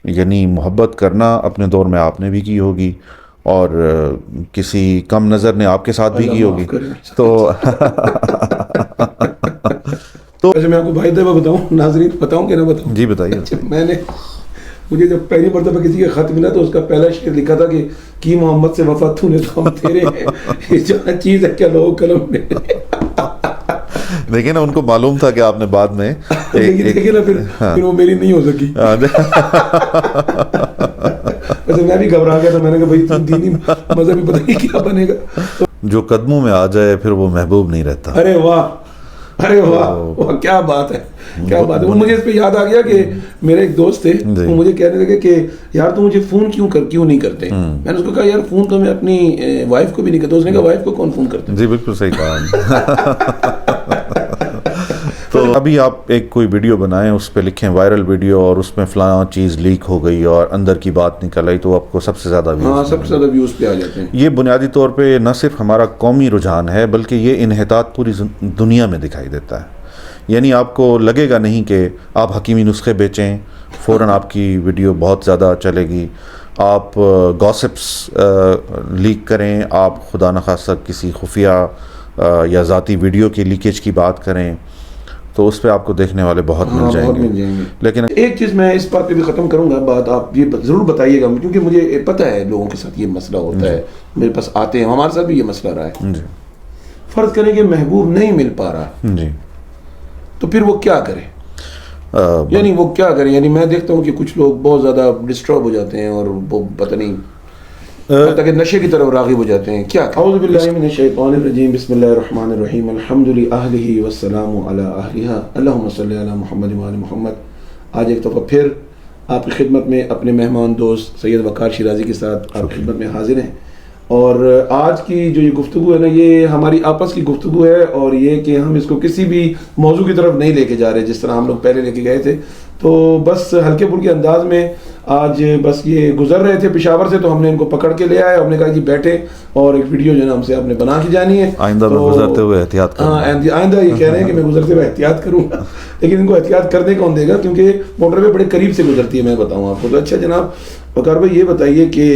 یعنی محبت کرنا اپنے دور میں آپ نے بھی کی ہوگی اور کسی کم نظر نے آپ کے ساتھ بھی کی ہوگی. تو اچھا میں آپ کو بھائی دفعہ بتاؤں، ناظرین بتاؤں کہ نہ بتاؤں؟ جی بتائیے. میں نے مجھے جب پہلی مرتبہ کسی کا خط ملا تو اس کا پہلا شعر لکھا تھا کہ کی محمد سے وفا تو نے تو ہم تیرے ہیں، یہ جہاں چیز ہے کیا لوگ قلم نے. دیکھیں نا، ان کو معلوم تھا کہ آپ نے بعد میں دیکھیں نا پھر وہ میری نہیں ہو سکی. ویسے میں بھی گھبرا گیا تھا، میں نے کہا بھائی دینی مذہبی پتہ نہیں کیا بنے گا. جو قدموں میں آ جائے پھر وہ محبوب نہیں رہتا. ارے واہ، ارے واہ، کیا بات ہے، کیا بات ہے. مجھے اس پہ یاد آ گیا کہ میرے ایک دوست تھے، وہ مجھے کہنے لگے کہ یار تو مجھے فون کیوں نہیں کرتے. میں نے اس کو کہا یار فون تو میں اپنی وائف کو بھی نہیں کرتا. اس نے کہا وائف کو کون فون کرتا؟ جی بالکل صحیح کہا. تو ابھی آپ ایک کوئی ویڈیو بنائیں، اس پہ لکھیں وائرل ویڈیو اور اس میں فلاں چیز لیک ہو گئی اور اندر کی بات نکل آئی تو آپ کو سب سے زیادہ ویوز پہ آ جاتے ہیں. یہ بنیادی طور پہ نہ صرف ہمارا قومی رجحان ہے بلکہ یہ انحطاط پوری دنیا میں دکھائی دیتا ہے. یعنی آپ کو لگے گا نہیں کہ آپ حکیمی نسخے بیچیں فوراً آپ کی ویڈیو بہت زیادہ چلے گی. آپ گاسپس لیک کریں، آپ خدا نخواستہ کسی خفیہ یا ذاتی ویڈیو کی لیکیج کی بات کریں تو اس پہ آپ کو دیکھنے والے بہت مل جائیں گے. لیکن ایک چیز میں اس بات پہ بھی ختم کروں گا بات، آپ یہ ضرور بتائیے گا کیونکہ مجھے پتہ ہے لوگوں کے ساتھ یہ مسئلہ ہوتا ہے، میرے پاس آتے ہیں، ہمارے ساتھ بھی یہ مسئلہ رہا ہے. فرض کریں کہ محبوب نہیں مل پا رہا جی تو پھر وہ کیا کرے؟ یعنی وہ کیا کرے؟ یعنی میں دیکھتا ہوں کہ کچھ لوگ بہت زیادہ ڈسٹرب ہو جاتے ہیں اور وہ پتہ نہیں کہ نشے کی طرف راغب ہو جاتے ہیں. کیا اعوذ باللہ من الشیطان الرجیم، بسم اللہ الرحمن الرحیم، الحمد للہ والسلام علی اہلہا، اللہم صلی علی محمد وعلی محمد. آج ایک دفعہ پھر آپ کی خدمت میں اپنے مہمان دوست سید وقار شیرازی کے ساتھ آپ کی خدمت میں حاضر ہیں. اور آج کی جو یہ گفتگو ہے نا، یہ ہماری آپس کی گفتگو ہے اور یہ کہ ہم اس کو کسی بھی موضوع کی طرف نہیں لے کے جا رہے جس طرح ہم لوگ پہلے لے کے گئے تھے. تو بس ہلکے پھلکے انداز میں آج بس یہ گزر رہے تھے پشاور سے، تو ہم نے ان کو پکڑ کے لے آئے. ہم نے کہا جی بیٹھے اور ایک ویڈیو جو ہے نا ہم سے آپ نے بنا کے جانی ہے. آئندہ میں گزرتے ہوئے احتیاط کروں. آئندہ یہ کہہ رہے ہیں کہ میں گزرتے ہوئے احتیاط کروں گا، لیکن ان کو احتیاط کرنے کون دے گا کیونکہ موٹر وے بڑے قریب سے گزرتی ہے، میں بتاؤں آپ کو. تو اچھا جناب وقار بھائی یہ بتائیے کہ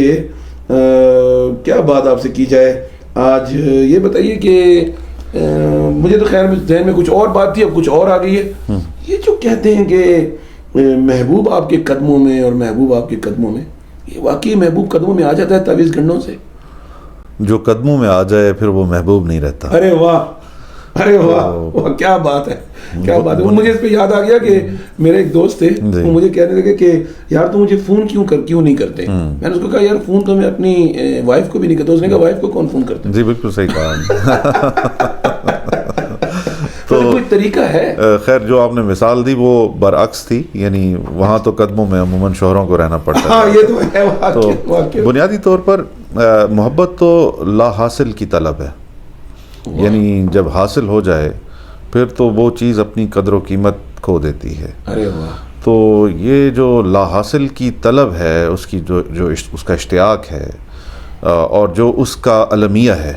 کیا بات آپ سے کی جائے آج. یہ بتائیے کہ مجھے تو خیر ذہن میں کچھ اور بات تھی، اب کچھ اور آ گئی ہے. یہ جو کہتے ہیں کہ محبوب آپ کے قدموں میں اور محبوب آپ کے قدموں میں، یہ واقعی محبوب قدموں میں آ جاتا ہے تعویذ گنڈوں سے؟ جو قدموں میں آ جائے پھر وہ محبوب نہیں رہتا. ارے واہ، ارے واہ، کیا بات ہے، کیا بات ہے. مجھے اس پہ یاد آ گیا کہ میرے ایک دوست تھے، وہ مجھے کہنے لگے کہ یار تو مجھے فون کیوں نہیں کرتے. میں نے اس کو کہا یار فون تو میں اپنی وائف کو بھی نہیں کرتا. اس نے کہا وائف کو کون فون کرتا؟ جی بالکل صحیح کہا. تو کوئی طریقہ ہے؟ خیر جو آپ نے مثال دی وہ برعکس تھی، یعنی وہاں تو قدموں میں عموماً شوہروں کو رہنا پڑتا ہے. یہ تو ہے. تو بنیادی طور پر محبت تو لا حاصل کی طلب ہے. یعنی جب حاصل ہو جائے پھر تو وہ چیز اپنی قدر و قیمت کھو دیتی ہے. ارے واہ. تو یہ جو لا حاصل کی طلب ہے، اس کی جو اس کا اشتیاق ہے اور جو اس کا المیہ ہے،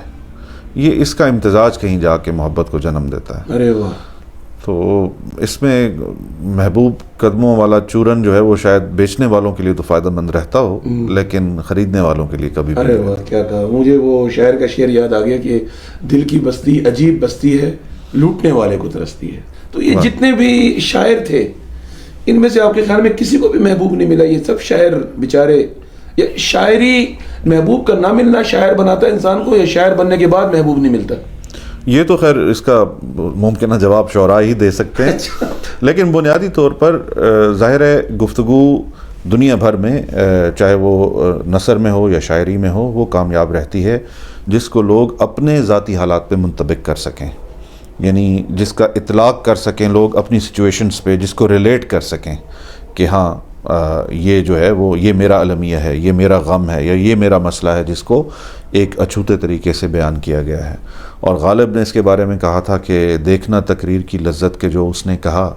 یہ اس کا امتزاج کہیں جا کے محبت کو جنم دیتا ہے. ارے واہ. تو اس میں محبوب قدموں والا چورن جو ہے وہ شاید بیچنے والوں کے لیے تو فائدہ مند رہتا ہو لیکن خریدنے والوں کے لیے کبھی بھی. ارے واہ کیا کہا. مجھے وہ شاعر کا شعر یاد آ گیا کہ دل کی بستی عجیب بستی ہے، لوٹنے والے کو ترستی ہے. تو یہ جتنے بھی شاعر تھے ان میں سے آپ کے خیال میں کسی کو بھی محبوب نہیں ملا؟ یہ سب شاعر بیچارے، یا شاعری محبوب کا نہ ملنا شاعر بناتا ہے انسان کو، یا شاعر بننے کے بعد محبوب نہیں ملتا؟ یہ تو خیر اس کا ممکنہ جواب شعراء ہی دے سکتے ہیں. لیکن بنیادی طور پر ظاہر ہے گفتگو دنیا بھر میں چاہے وہ نثر میں ہو یا شاعری میں ہو وہ کامیاب رہتی ہے جس کو لوگ اپنے ذاتی حالات پہ منطبق کر سکیں، یعنی جس کا اطلاق کر سکیں لوگ اپنی سچویشنز پہ، جس کو ریلیٹ کر سکیں کہ ہاں یہ جو ہے وہ یہ میرا المیہ ہے، یہ میرا غم ہے، یا یہ میرا مسئلہ ہے جس کو ایک اچھوتے طریقے سے بیان کیا گیا ہے. اور غالب نے اس کے بارے میں کہا تھا کہ دیکھنا تقریر کی لذت کے جو اس نے کہا،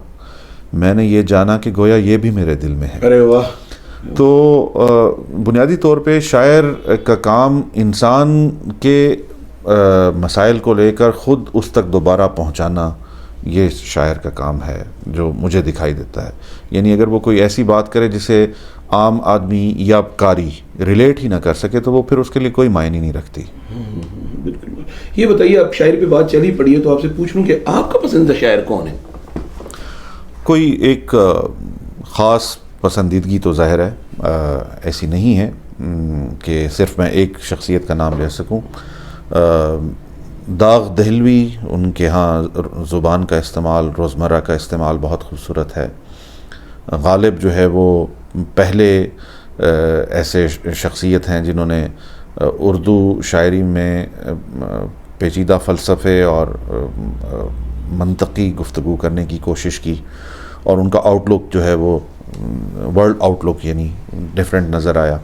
میں نے یہ جانا کہ گویا یہ بھی میرے دل میں ہے. ارے واہ. تو بنیادی طور پہ شاعر کا کام انسان کے مسائل کو لے کر خود اس تک دوبارہ پہنچانا یہ شاعر کا کام ہے جو مجھے دکھائی دیتا ہے. یعنی اگر وہ کوئی ایسی بات کرے جسے عام آدمی یا قاری ریلیٹ ہی نہ کر سکے تو وہ پھر اس کے لیے کوئی معنی نہیں رکھتی. بالکل. یہ بتائیے اب شاعری پہ بات چلی پڑی ہے تو آپ سے پوچھ لوں کہ آپ کا پسندیدہ شاعر کون ہے؟ کوئی ایک خاص پسندیدگی تو ظاہر ہے ایسی نہیں ہے کہ صرف میں ایک شخصیت کا نام لے سکوں. داغ دہلوی، ان کے ہاں زبان کا استعمال، روزمرہ کا استعمال بہت خوبصورت ہے. غالب جو ہے وہ پہلے ایسے شخصیت ہیں جنہوں نے اردو شاعری میں پیچیدہ فلسفے اور منطقی گفتگو کرنے کی کوشش کی، اور ان کا آؤٹ لک جو ہے وہ ورلڈ آؤٹ لک یعنی ڈیفرنٹ نظر آیا.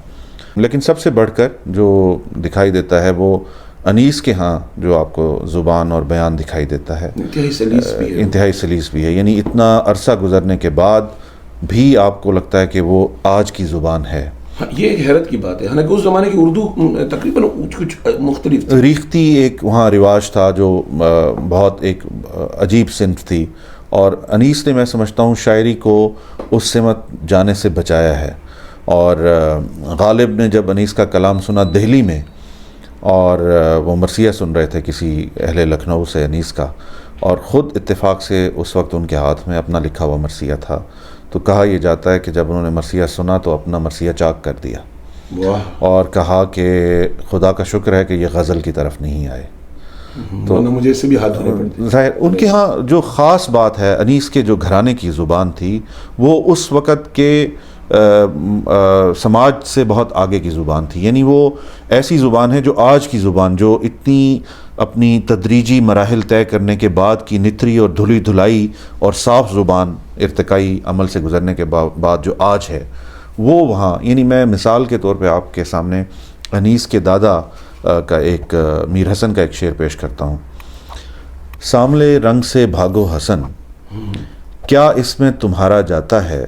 لیکن سب سے بڑھ کر جو دکھائی دیتا ہے وہ انیس کے ہاں جو آپ کو زبان اور بیان دکھائی دیتا ہے، انتہائی سلیس بھی ہے. یعنی اتنا عرصہ گزرنے کے بعد بھی آپ کو لگتا ہے کہ وہ آج کی زبان ہے. یہ ایک حیرت کی بات ہے، حالانکہ اس زمانے کی اردو تقریباً کچھ مختلف تھی. ریختی ایک وہاں رواج تھا جو بہت ایک عجیب صنف تھی، اور انیس نے میں سمجھتا ہوں شاعری کو اس سمت جانے سے بچایا ہے. اور غالب نے جب انیس کا کلام سنا دہلی میں، اور وہ مرثیہ سن رہے تھے کسی اہل لکھنؤ سے انیس کا، اور خود اتفاق سے اس وقت ان کے ہاتھ میں اپنا لکھا ہوا مرثیہ تھا، تو کہا یہ جاتا ہے کہ جب انہوں نے مرثیہ سنا تو اپنا مرثیہ چاک کر دیا. واہ. اور کہا کہ خدا کا شکر ہے کہ یہ غزل کی طرف نہیں آئے. تو مجھے اس سے بھی ہاتھ دھونے پڑتے. ظاہر ان کے ہاں جو خاص بات ہے، انیس کے جو گھرانے کی زبان تھی وہ اس وقت کے سماج سے بہت آگے کی زبان تھی. یعنی وہ ایسی زبان ہے جو آج کی زبان، جو اتنی اپنی تدریجی مراحل طے کرنے کے بعد کی نتری اور دھلی دھلائی اور صاف زبان ارتقائی عمل سے گزرنے کے بعد جو آج ہے وہ وہاں. یعنی میں مثال کے طور پہ آپ کے سامنے انیس کے دادا کا ایک میر حسن کا ایک شعر پیش کرتا ہوں. ساملے رنگ سے بھاگو حسن، کیا اس میں تمہارا جاتا ہے،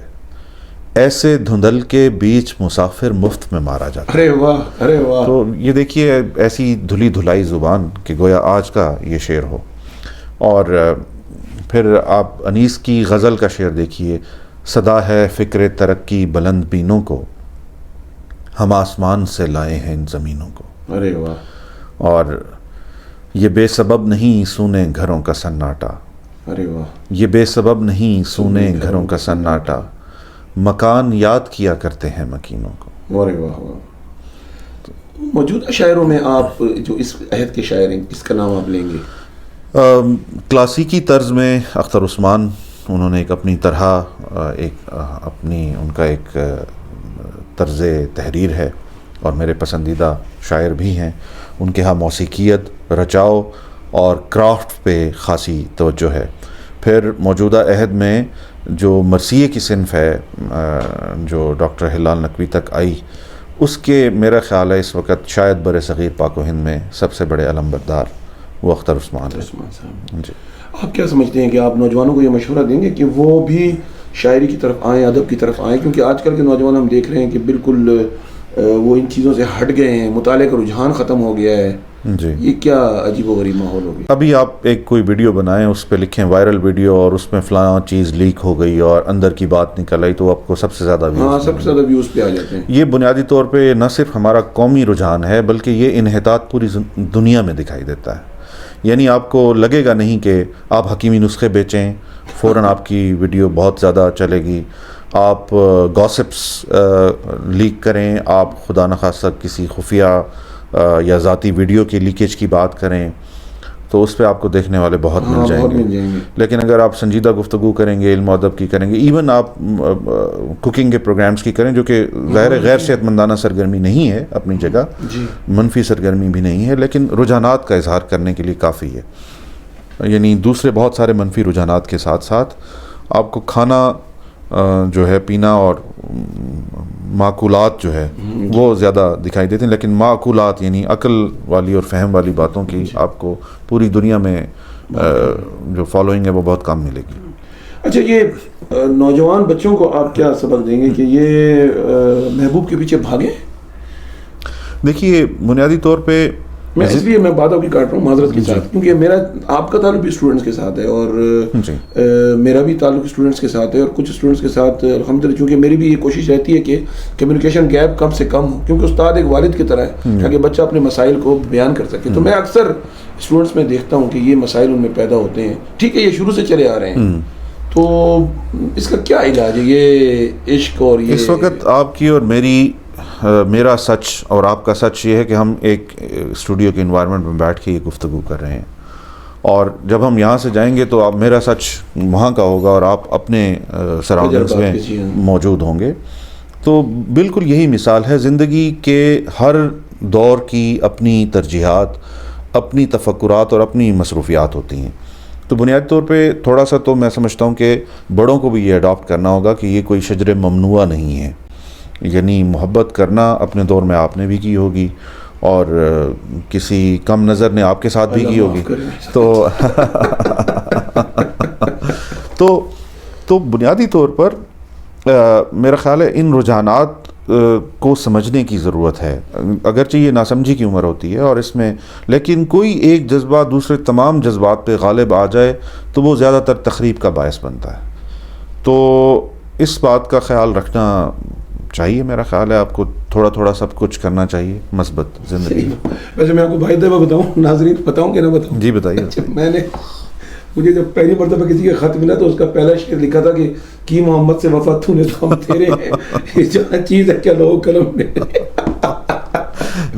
ایسے دھندل کے بیچ مسافر مفت میں مارا جاتا ہے. ارے واہ، ارے واہ. تو یہ دیکھیے ایسی دھلی دھلائی زبان کہ گویا آج کا یہ شعر ہو. اور پھر آپ انیس کی غزل کا شعر دیکھیے. صدا ہے فکر ترقی بلند بینوں کو، ہم آسمان سے لائے ہیں ان زمینوں کو. ارے واہ. اور یہ بے سبب نہیں سونے گھروں کا سناٹا. ارے واہ. یہ بے سبب نہیں سونے گھروں کا سناٹا، مکان یاد کیا کرتے ہیں مکینوں کو. ارے واہ واہ. موجودہ شاعروں میں آپ جو اس عہد کے شاعر ہیں کس کا نام آپ لیں گے؟ کلاسیکی طرز میں اختر عثمان، انہوں نے ایک اپنی طرح ان کا ایک طرز تحریر ہے اور میرے پسندیدہ شاعر بھی ہیں. ان کے ہاں موسیقیت، رچاؤ اور کرافٹ پہ خاصی توجہ ہے. پھر موجودہ عہد میں جو مرثیے کی صنف ہے جو ڈاکٹر ہلال نقوی تک آئی، اس کے میرا خیال ہے اس وقت شاید بر صغیر پاک و ہند میں سب سے بڑے علم بردار وہ اختر عثمان ہے. جی. آپ کیا سمجھتے ہیں کہ آپ نوجوانوں کو یہ مشورہ دیں گے کہ وہ بھی شاعری کی طرف آئیں، ادب کی طرف آئیں؟ کیونکہ آج کل کے نوجوان ہم دیکھ رہے ہیں کہ بالکل وہ ان چیزوں سے ہٹ گئے ہیں، مطالعے کا رجحان ختم ہو گیا ہے. جی. یہ کیا عجیب و غریب ماحول ہو گیا. ابھی آپ ایک کوئی ویڈیو بنائیں، اس پہ لکھیں وائرل ویڈیو اور اس میں فلاں چیز لیک ہو گئی اور اندر کی بات نکل آئی تو آپ کو سب سے زیادہ ویوز پہ آ جاتے ہیں. یہ بنیادی طور پہ نہ صرف ہمارا قومی رجحان ہے بلکہ یہ انحطاط پوری دنیا میں دکھائی دیتا ہے. یعنی آپ کو لگے گا نہیں کہ آپ حکیمی نسخے بیچیں فوراً آپ کی ویڈیو بہت زیادہ چلے گی. آپ گاسپس لیک کریں، آپ خدا نخواستہ کسی خفیہ یا ذاتی ویڈیو کی لیکیج کی بات کریں تو اس پہ آپ کو دیکھنے والے بہت مل جائیں گے. لیکن اگر آپ سنجیدہ گفتگو کریں گے، علم و ادب کی کریں گے، ایون آپ کوکنگ کے پروگرامز کی کریں جو کہ ظاہر غیر صحت مندانہ سرگرمی نہیں ہے اپنی جگہ، منفی سرگرمی بھی نہیں ہے، لیکن رجحانات کا اظہار کرنے کے لیے کافی ہے. یعنی دوسرے بہت سارے منفی رجحانات کے ساتھ ساتھ آپ کو کھانا جو ہے پینا اور معقولات جو ہے وہ زیادہ دکھائی دیتے ہیں، لیکن معقولات یعنی عقل والی اور فہم والی باتوں کی آپ کو پوری دنیا میں جو فالوئنگ ہے وہ بہت کم ملے گی. اچھا، یہ نوجوان بچوں کو آپ کیا سبق دیں گے کہ یہ محبوب کے پیچھے بھاگیں؟ دیکھیے بنیادی طور پہ میں اس لیے میں بات آپ کی کاٹ رہا ہوں معذرت کے ساتھ، کیونکہ میرا آپ کا تعلق بھی اسٹوڈنٹس کے ساتھ ہے اور میرا بھی تعلق اسٹوڈنٹس کے ساتھ ہے، اور کچھ اسٹوڈنٹس کے ساتھ الحمدللہ چونکہ میری بھی یہ کوشش رہتی ہے کہ کمیونیکیشن گیپ کم سے کم ہو، کیونکہ استاد ایک والد کی طرح ہے تاکہ بچہ اپنے مسائل کو بیان کر سکے. تو میں اکثر اسٹوڈنٹس میں دیکھتا ہوں کہ یہ مسائل ان میں پیدا ہوتے ہیں. ٹھیک ہے، یہ شروع سے چلے آ رہے ہیں، تو اس کا کیا علاج ہے؟ یہ عشق اور یہ اس وقت آپ کی اور میرا سچ اور آپ کا سچ یہ ہے کہ ہم ایک اسٹوڈیو کے انوائرمنٹ میں بیٹھ کے یہ گفتگو کر رہے ہیں، اور جب ہم یہاں سے جائیں گے تو آپ میرا سچ وہاں کا ہوگا اور آپ اپنے سراؤنڈنگس میں موجود ہوں گے. تو بالکل یہی مثال ہے زندگی کے. ہر دور کی اپنی ترجیحات، اپنی تفکرات اور اپنی مصروفیات ہوتی ہیں. تو بنیادی طور پہ تھوڑا سا تو میں سمجھتا ہوں کہ بڑوں کو بھی یہ اڈاپٹ کرنا ہوگا کہ یہ کوئی شجر ممنوع نہیں ہے. یعنی محبت کرنا اپنے دور میں آپ نے بھی کی ہوگی اور کسی کم نظر نے آپ کے ساتھ بھی کی ہوگی. تو بنیادی طور پر میرا خیال ہے ان رجحانات کو سمجھنے کی ضرورت ہے، اگرچہ یہ ناسمجھی کی عمر ہوتی ہے اور اس میں، لیکن کوئی ایک جذبہ دوسرے تمام جذبات پہ غالب آ جائے تو وہ زیادہ تر تخریب کا باعث بنتا ہے. تو اس بات کا خیال رکھنا چاہیے. میرا خیال ہے آپ کو تھوڑا تھوڑا سب کچھ کرنا چاہیے مثبت زندگی. ویسے میں آپ کو بھائی دفعہ بتاؤں، ناظرین بتاؤں کہ نہ بتاؤں؟ جی بتائیے. میں نے مجھے جب پہلی مرتبہ کسی کا خط ملا تو اس کا پہلا شعر لکھا تھا کہ کی محمد سے وفا تو نے تو ہم تیرے ہیں، یہ جو چیز ہے کیا لوگ قلم میں.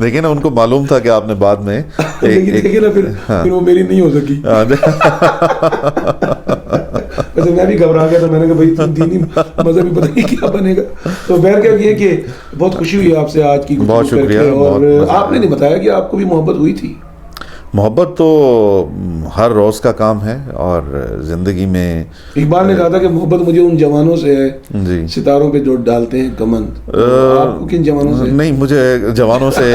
دیکھیں نا، ان کو معلوم تھا کہ آپ نے بعد میں دیکھیں نا پھر وہ میری نہیں ہو سکی. ویسے میں بھی گھبرا گیا تھا، میں نے کہا بھائی تم دینی مذہبی پتہ نہیں کیا بنے گا. تو بہرکیف یہ کہ بہت خوشی ہوئی آپ سے آج کی. بہت شکریہ. اور آپ نے نہیں بتایا کہ آپ کو بھی محبت ہوئی تھی. محبت تو ہر روز کا کام ہے اور زندگی میں اقبال نے کہا تھا کہ محبت مجھے ان جوانوں سے ہے جی ستاروں پہ جو ڈالتے ہیں کمند. آپ کو کن جوانوں سے؟ نہیں، مجھے جوانوں سے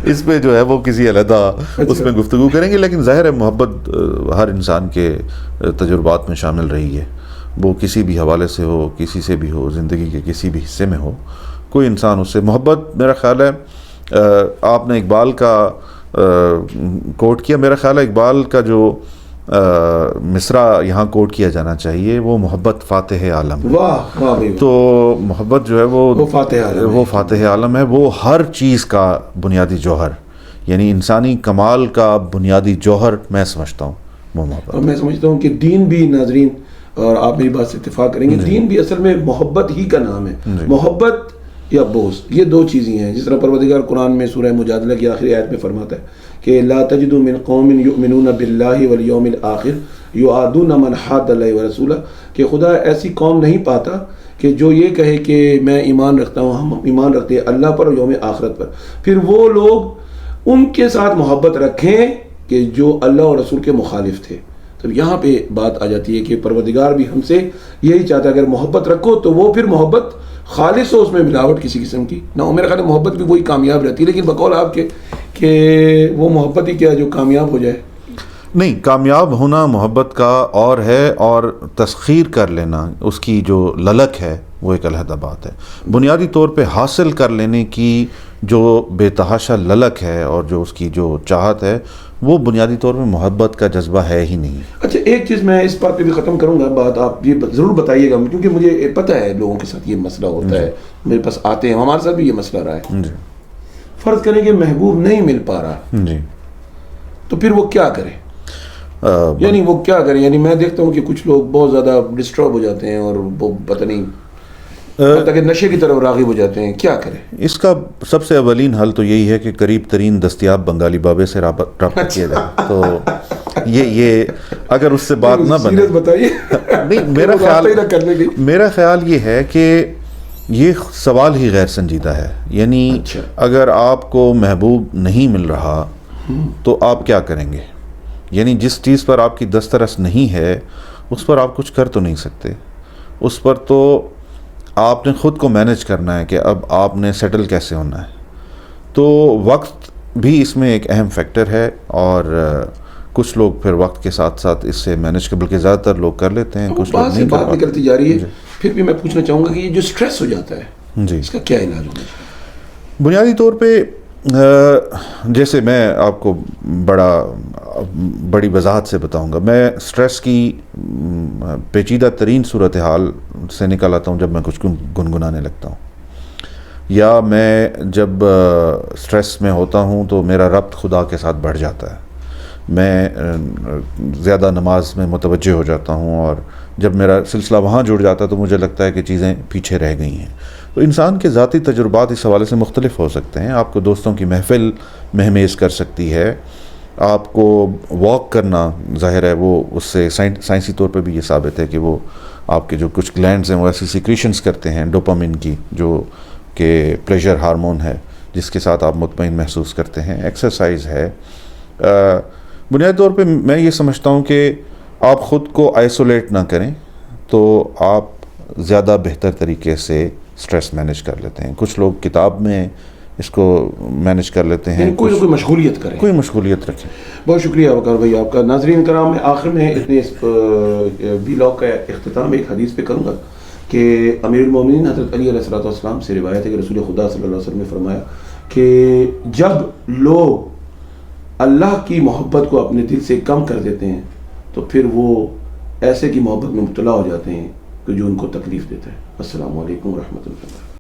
اس پہ جو ہے وہ کسی علیحدہ اس میں گفتگو کریں گے. لیکن ظاہر ہے محبت ہر انسان کے تجربات میں شامل رہی ہے، وہ کسی بھی حوالے سے ہو، کسی سے بھی ہو، زندگی کے کسی بھی حصے میں ہو، کوئی انسان اس سے محبت. میرا خیال ہے آپ نے اقبال کا کوٹ کیا، میرا خیال ہے اقبال کا جو مصرع یہاں کوٹ کیا جانا چاہیے وہ محبت فاتح عالم. واہ واہ. تو محبت جو ہے وہ فاتح عالم ہے. وہ ہر چیز کا بنیادی جوہر، یعنی انسانی کمال کا بنیادی جوہر میں سمجھتا ہوں وہ محبت. اور میں سمجھتا ہوں کہ دین بھی، ناظرین اور آپ میری بات سے اتفاق کریں گے، دین بھی اصل میں محبت ہی کا نام ہے. محبت یا بغض، یہ دو چیزیں ہیں. جس طرح پروردگار قرآن میں سورہ مجادلہ کی آخری آیت میں فرماتا ہے کہ لا تجد من قوم یؤمنون باللہ والیوم الآخر یعادون من حاد اللہ ورسولہ، کہ خدا ایسی قوم نہیں پاتا کہ جو یہ کہے کہ میں ایمان رکھتا ہوں، ہم ایمان رکھتے ہیں اللہ پر اور یوم آخرت پر، پھر وہ لوگ ان کے ساتھ محبت رکھیں کہ جو اللہ اور رسول کے مخالف تھے. تو یہاں پہ بات آ جاتی ہے کہ پروردگار بھی ہم سے یہی چاہتا ہے اگر محبت رکھو تو وہ پھر محبت خالص ہو، اس میں ملاوٹ کسی قسم کی نہ ہو. میرا خیال ہے محبت بھی وہی کامیاب رہتی ہے، لیکن بقول آپ کے کہ وہ محبت ہی کیا جو کامیاب ہو جائے. نہیں، کامیاب ہونا محبت کا اور ہے، اور تسخیر کر لینا اس کی جو للک ہے وہ ایک علیحدہ بات ہے. بنیادی طور پہ حاصل کر لینے کی جو بے تحاشا للک ہے اور جو اس کی جو چاہت ہے وہ بنیادی طور پہ محبت کا جذبہ ہے ہی نہیں. اچھا، ایک چیز میں اس بات پہ بھی ختم کروں گا بات، آپ یہ ضرور بتائیے گا کیونکہ مجھے پتہ ہے لوگوں کے ساتھ یہ مسئلہ ہوتا ہے، میرے پاس آتے ہیں، ہمارے ساتھ بھی یہ مسئلہ رہا ہے. جی. فرض کریں کہ محبوب نہیں مل پا رہا جی، تو پھر وہ کیا کرے؟ یعنی وہ کیا کرے؟ یعنی میں دیکھتا ہوں کہ کچھ لوگ بہت زیادہ ڈسٹرب ہو جاتے ہیں اور وہ پتہ نہیں تاکہ نشے کی طرف راغب ہو جاتے ہیں. کیا کرے؟ اس کا سب سے اولین حل تو یہی ہے کہ قریب ترین دستیاب بنگالی بابے سے رابطہ کیا جائے. تو یہ اگر اس سے بات نہ بنے، بتائیے. نہیں، میرا خیال یہ ہے کہ یہ سوال ہی غیر سنجیدہ ہے. یعنی اگر آپ کو محبوب نہیں مل رہا تو آپ کیا کریں گے؟ یعنی جس چیز پر آپ کی دسترس نہیں ہے اس پر آپ کچھ کر تو نہیں سکتے. اس پر تو آپ نے خود کو مینج کرنا ہے کہ اب آپ نے سیٹل کیسے ہونا ہے. تو وقت بھی اس میں ایک اہم فیکٹر ہے، اور کچھ لوگ پھر وقت کے ساتھ ساتھ اس سے مینج کر، بلکہ زیادہ تر لوگ کر لیتے ہیں، کچھ لوگ نہیں. بات نکلتی جا رہی ہے. پھر بھی میں پوچھنا چاہوں گا کہ یہ جو سٹریس ہو جاتا ہے، جی، اس کا کیا علاج ہونا چاہیے؟ بنیادی طور پہ جیسے میں آپ کو بڑی وضاحت سے بتاؤں گا، میں سٹریس کی پیچیدہ ترین صورتحال سے نکل آتا ہوں جب میں کچھ گنگنانے لگتا ہوں، یا میں جب سٹریس میں ہوتا ہوں تو میرا ربط خدا کے ساتھ بڑھ جاتا ہے، میں زیادہ نماز میں متوجہ ہو جاتا ہوں، اور جب میرا سلسلہ وہاں جڑ جاتا ہے تو مجھے لگتا ہے کہ چیزیں پیچھے رہ گئی ہیں۔ تو انسان کے ذاتی تجربات اس حوالے سے مختلف ہو سکتے ہیں۔ آپ کو دوستوں کی محفل مہمیز کر سکتی ہے، آپ کو واک کرنا، ظاہر ہے وہ اس سے سائنسی طور پہ بھی یہ ثابت ہے کہ وہ آپ کے جو کچھ گلینڈز ہیں وہ ایسی سیکریشنز کرتے ہیں ڈوپامن کی، جو کہ پلیجر ہارمون ہے، جس کے ساتھ آپ مطمئن محسوس کرتے ہیں۔ ایکسرسائز ہے۔ بنیادی طور پہ میں یہ سمجھتا ہوں کہ آپ خود کو آئسولیٹ نہ کریں تو آپ زیادہ بہتر طریقے سے سٹریس مینیج کر لیتے ہیں۔ کچھ لوگ کتاب میں اس کو مینیج کر لیتے ہیں، کوئی نہ کوئی مشغولیت کریں، کوئی مشغولیت رکھیں۔ بہت شکریہ وقار بھائی آپ کا۔ ناظرین کرام، میں آخر میں اتنے اس ولاگ کا اختتام ایک حدیث پہ کروں گا کہ امیر المومنین حضرت علی علیہ السلام سے روایت ہے کہ رسول خدا صلی اللہ علیہ وسلم نے فرمایا کہ جب لوگ اللہ کی محبت کو اپنے دل سے کم کر دیتے ہیں تو پھر وہ ایسے کی محبت میں مبتلا ہو جاتے ہیں کہ جو ان کو تکلیف دیتا ہے۔ السلام علیکم ورحمۃ اللہ۔